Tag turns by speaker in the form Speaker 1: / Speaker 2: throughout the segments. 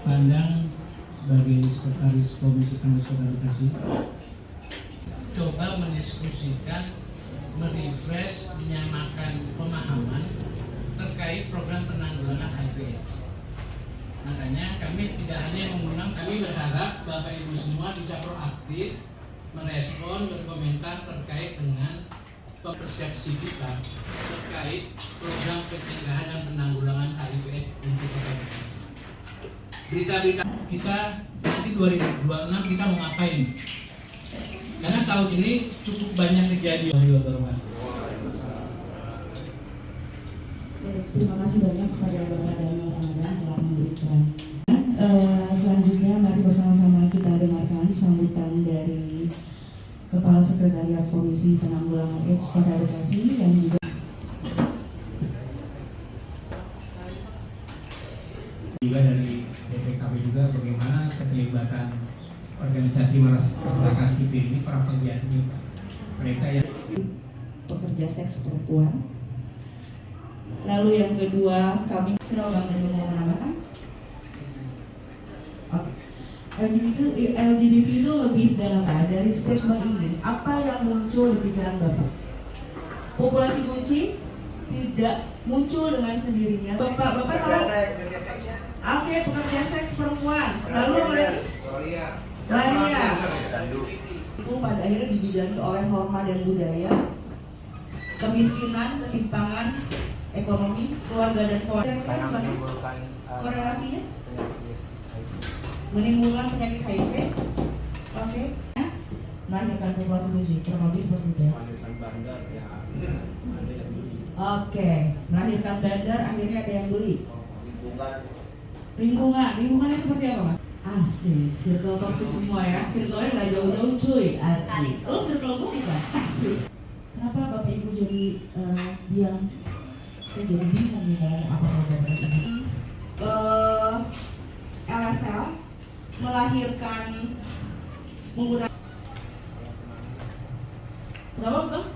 Speaker 1: pandang sebagai sekretaris Komisi Pengawasan Edukasi coba mendiskusikan, merefresh, menyamakan pemahaman terkait program penanggulangan HIV/AIDS. Makanya kami tidak hanya mengundang, kami berharap Bapak Ibu semua bisa proaktif merespon, berkomentar terkait dengan persepsi kita terkait program pencegahan dan penanggulangan HIV/AIDS untuk Kota Bekasi. Berita-berita kita nanti 2026 kita mau ngapain? Karena tahun ini cukup banyak kejadian.
Speaker 2: Terima kasih banyak kepada Bapak Daniel Ramadan telah memberikan. Selanjutnya mari bersama-sama kita dengarkan sambutan dari Kepala Sekretariat Komisi Penanggulangan AIDS Kota Bekasi yang juga
Speaker 1: dari BPKB juga bagaimana keterlibatan organisasi masyarakat sipil ini, para pegiat ini, mereka yang
Speaker 2: pekerja seks perempuan. Lalu yang kedua, kami Bang Daniel mau menambahkan. Oke. LGBT itu lebih dalam dari statement ini. Apa yang muncul di pikiran Bapak? Populasi kunci tidak muncul dengan sendirinya. Bapak tahu? Oke, pekerja seks perempuan. Lalu apa lagi? Lainnya. Itu pada akhirnya dibidangi oleh norma dan budaya, kemiskinan, ketimpangan ekonomi, keluarga dan keluarga. Korelasinya? Menimbulkan penyakit HIV. Oke. Melahirkan populasi kunci, kurang lebih seperti itu. Oke, melahirkan bandar, akhirnya ada yang beli. Lingkungannya seperti apa, Mas? Asik, circle toxic semua ya. Circle-nya nggak jauh-jauh cuy, asik. Lo circle gue bukan? Asik. Kenapa Bapak Ibu jadi diam? Saya jadi bingung nih ngomong apa program ini. LSL melahirkan menggunakan kenapa Bang?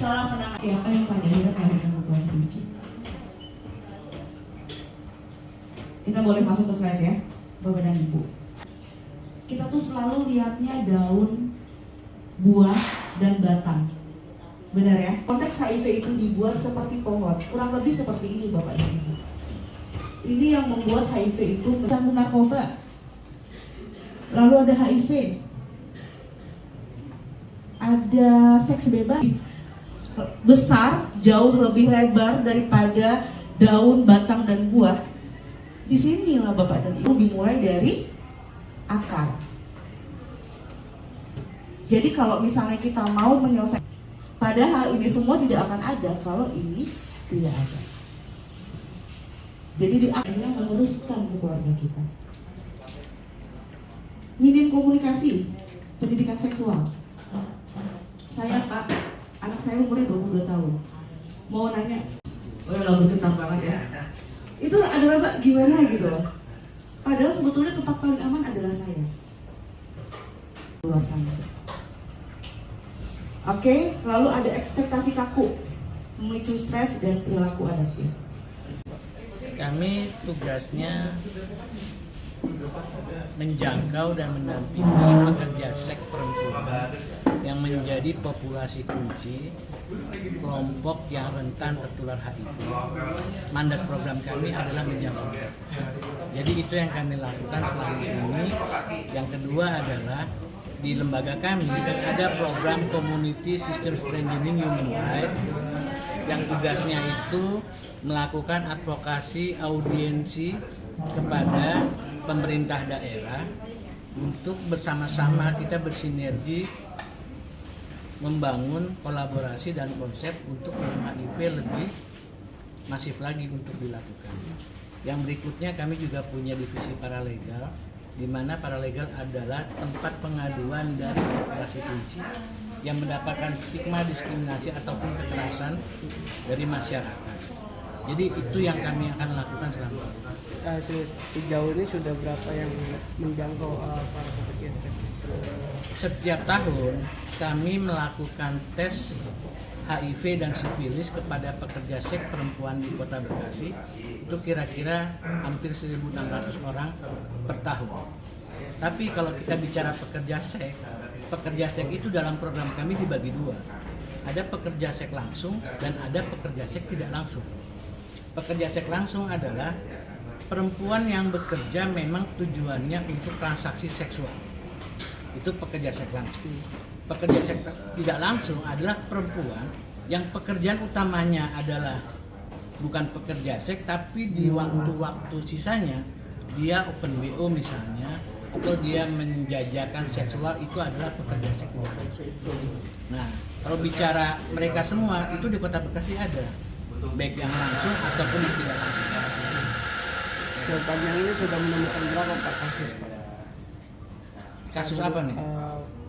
Speaker 2: Salah penanganan yang pada akhirnya melahirkan populasi kunci. Kita boleh masuk ke slide ya, Bapak dan Ibu. Kita tuh selalu lihatnya daun, buah, dan batang. Benar ya? Konteks HIV itu dibuat seperti pohon, kurang lebih seperti ini Bapak dan Ibu. Ini yang membuat HIV itu pecandu narkoba. Lalu ada HIV, ada seks bebas besar, jauh lebih lebar daripada daun, batang, dan buah. Di sinilah Bapak dan Ibu dimulai dari akar. Jadi kalau misalnya kita mau menyelesaikan, padahal ini semua tidak akan ada kalau ini tidak ada. Jadi di akhirnya meneruskan ke keluarga kita. Minim komunikasi, pendidikan seksual. Saya Pak, anak saya umurnya 22 tahun. Mau nanya, oh ya bergetar banget ya. Itu ada rasa gimana gitu loh. Padahal sebetulnya tempat paling aman adalah saya. Oke, lalu ada ekspektasi kaku, memicu stres dan perilaku adaptif.
Speaker 3: Kami tugasnya menjangkau dan mendampingi pekerja seks perempuan yang menjadi populasi kunci kelompok yang rentan tertular HIV. Mandat program kami adalah menjangkau. Jadi itu yang kami lakukan selama ini. Yang kedua adalah di lembaga kami ada program Community System Strengthening Human Rights yang tugasnya itu melakukan advokasi audiensi kepada pemerintah daerah untuk bersama-sama kita bersinergi membangun kolaborasi dan konsep untuk HIV lebih masif lagi untuk dilakukan. Yang berikutnya kami juga punya divisi paralegal, di mana paralegal adalah tempat pengaduan dari populasi kunci yang mendapatkan stigma, diskriminasi ataupun kekerasan dari masyarakat. Jadi itu yang kami akan lakukan selama ini.
Speaker 4: Sejauh ini sudah berapa yang menjangkau para pekerja seks?
Speaker 3: Setiap tahun kami melakukan tes HIV dan sifilis kepada pekerja seks perempuan di Kota Bekasi itu kira-kira hampir 1.600 orang per tahun. Tapi kalau kita bicara pekerja seks itu dalam program kami dibagi dua. Ada pekerja seks langsung dan ada pekerja seks tidak langsung. Pekerja seks langsung adalah perempuan yang bekerja memang tujuannya untuk transaksi seksual. Itu pekerja seks langsung. Pekerja seks tidak langsung adalah perempuan yang pekerjaan utamanya adalah bukan pekerja seks, tapi di waktu-waktu sisanya dia open BO misalnya, atau dia menjajakan seksual, itu adalah pekerja seks tidak langsung. Nah, kalau bicara mereka semua itu di Kota Bekasi ada, baik yang langsung ataupun yang tidak langsung.
Speaker 4: Sepanjang ini sudah menemukan berapa Pak kasus Pak?
Speaker 3: Kasus apa nih?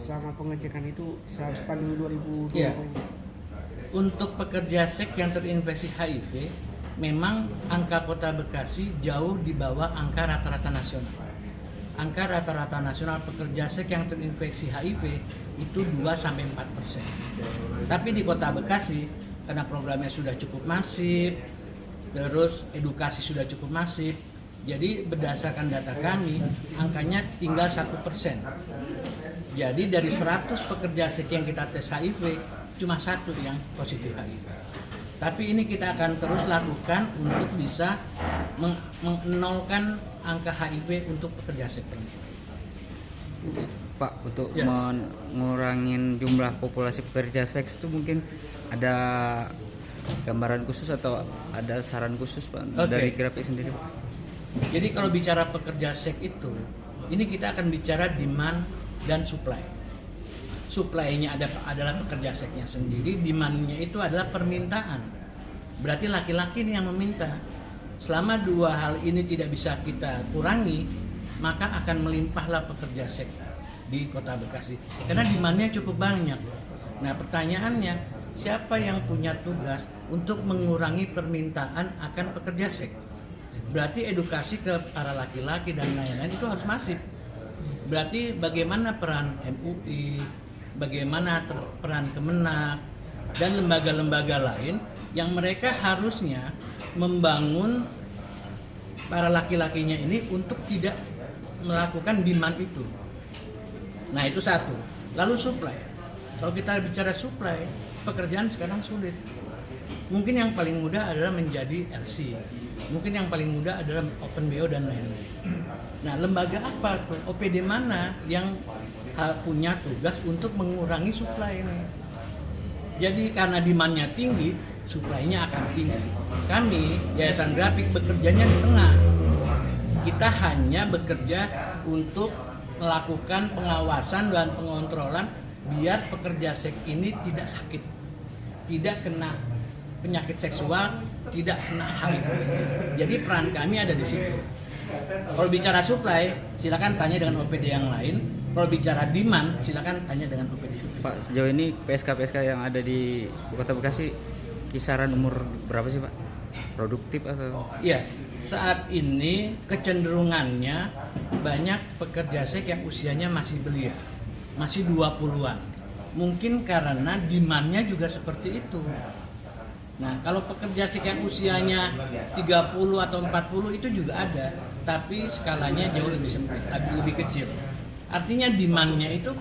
Speaker 4: Selama pengecekan itu sepanjang 2020.
Speaker 3: Iya. Untuk pekerja seks yang terinfeksi HIV, memang angka Kota Bekasi jauh di bawah angka rata-rata nasional. Angka rata-rata nasional pekerja seks yang terinfeksi HIV itu 2-4%. Tapi di Kota Bekasi, karena programnya sudah cukup masif, terus edukasi sudah cukup masif, jadi berdasarkan data kami, angkanya tinggal 1%. Jadi dari 100 pekerja seks yang kita tes HIV, cuma 1 yang positif HIV. Tapi ini kita akan terus lakukan untuk bisa menolkan angka HIV untuk pekerja seks perempuan.
Speaker 5: Pak, untuk
Speaker 3: Ya.
Speaker 5: mengurangi jumlah populasi pekerja seks itu mungkin ada gambaran khusus atau ada saran khusus Pak
Speaker 3: Oke.
Speaker 5: dari Graphic sendiri Pak?
Speaker 3: Jadi kalau bicara pekerja seks itu, ini kita akan bicara demand dan supply. Supply-nya adalah pekerja seksnya sendiri, demand-nya itu adalah permintaan. Berarti laki-laki ini yang meminta. Selama dua hal ini tidak bisa kita kurangi, maka akan melimpahlah pekerja seks di Kota Bekasi. Karena demand-nya cukup banyak. Nah, pertanyaannya, siapa yang punya tugas untuk mengurangi permintaan akan pekerja seks? Berarti edukasi ke para laki-laki dan lain-lain itu harus masif. Berarti bagaimana peran MUI, bagaimana peran Kemenak dan lembaga-lembaga lain yang mereka harusnya membangun para laki-lakinya ini untuk tidak melakukan demand itu. Nah, itu satu. Lalu supply. Kalau kita bicara supply, pekerjaan sekarang sulit. Mungkin yang paling mudah adalah menjadi LC. Mungkin yang paling mudah adalah open BO dan lain-lain. Nah, lembaga apa tuh? OPD mana yang punya tugas untuk mengurangi supply ini? Jadi karena demand-nya tinggi, supply-nya akan tinggi. Kami, Yayasan Graphic, bekerjanya di tengah. Kita hanya bekerja untuk melakukan pengawasan dan pengontrolan biar pekerja seks ini tidak sakit, tidak kena penyakit seksual, tidak kena HIV. Jadi peran kami ada di situ. Kalau bicara supply, silakan tanya dengan OPD yang lain. Kalau bicara demand, silakan tanya dengan OPD yang lain.
Speaker 5: Pak, sejauh ini PSK yang ada di Kota Bekasi kisaran umur berapa sih Pak? Produktif atau?
Speaker 3: Iya, saat ini kecenderungannya banyak pekerja seks yang usianya masih belia, masih 20-an. Mungkin karena demand-nya juga seperti itu. Nah, kalau pekerja seks yang usianya 30 atau 40 itu juga ada, tapi skalanya jauh lebih sempit, lebih kecil. Artinya demand-nya itu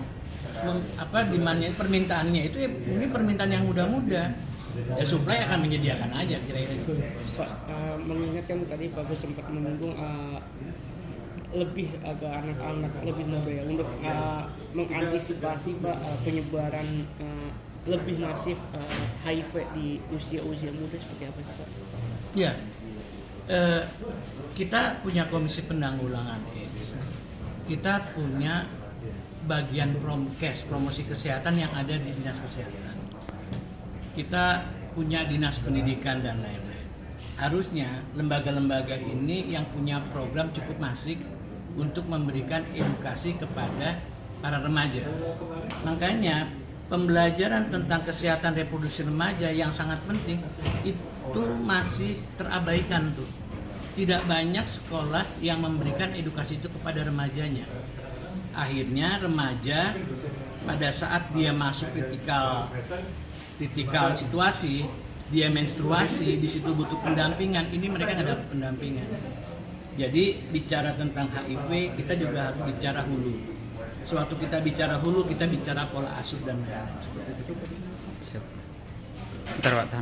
Speaker 3: demand-nya, permintaannya itu ya mungkin permintaan yang muda-muda. Ya supply akan menyediakan aja kira-kira gitu.
Speaker 4: Pak, mengingatkan tadi Pak Gus sempat menyinggung lebih ke anak-anak lebih muda ya untuk mengantisipasi Pak penyebaran lebih masif HIV di usia-usia muda seperti apa sih Pak?
Speaker 3: Ya, kita punya komisi penanggulangan AIDS. Kita punya bagian promkes, promosi kesehatan yang ada di dinas kesehatan. Kita punya dinas pendidikan dan lain-lain. Harusnya lembaga-lembaga ini yang punya program cukup masif untuk memberikan edukasi kepada para remaja. Makanya pembelajaran tentang kesehatan reproduksi remaja yang sangat penting itu masih terabaikan tuh. Tidak banyak sekolah yang memberikan edukasi itu kepada remajanya. Akhirnya remaja pada saat dia masuk kritikal kritikal situasi, dia menstruasi, di situ butuh pendampingan, ini mereka nggak dapat pendampingan. Jadi bicara tentang HIV kita juga harus bicara hulu. Sewaktu kita bicara hulu, kita bicara pola asuh dan lain-lain seperti itu.
Speaker 5: Siap. Bentar Pak, tahan.